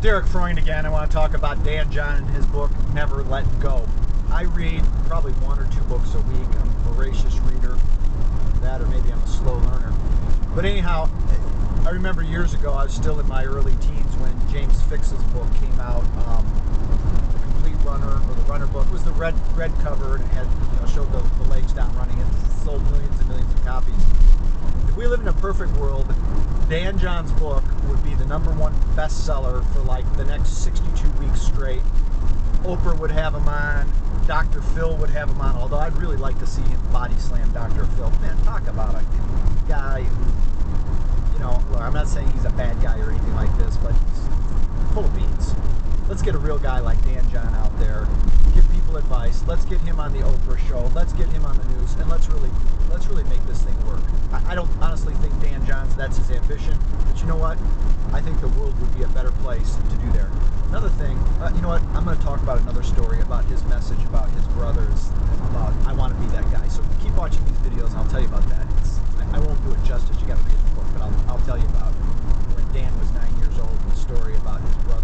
Derek Freund again. I want to talk about Dan John and his book, Never Let Go. I read probably 1 or 2 books a week. I'm a voracious reader. That, or maybe I'm a slow learner. But anyhow, I remember years ago, I was still in my early teens when James Fix's book came out, The Complete Runner, or the Runner book. It was the red cover, and it had, showed the legs down running. It sold millions and millions of copies. If we live in a perfect world, Dan John's book would be the #1 bestseller for like the next 62 weeks straight. Oprah would have him on. Dr. Phil would have him on, although I'd really like to see him body slam Dr. Phil. Man, talk about a guy who, well, I'm not saying he's a bad guy or anything like this, but he's full of beans. Let's get a real guy like Dan John out there, give people advice. Let's get him on the Oprah show. Let's get him on the news, and let's really make this thing work. I don't honestly think Dan John's, that's his ambition, but you know what? I think the world would be a better place to do there. Another thing, you know what? I'm going to talk about another story about his message about his brothers, about I want to be that guy. So keep watching these videos, and I'll tell you about that. I won't do it justice. You got to read the book, but I'll tell you about when Dan was 9 years old and the story about his brother.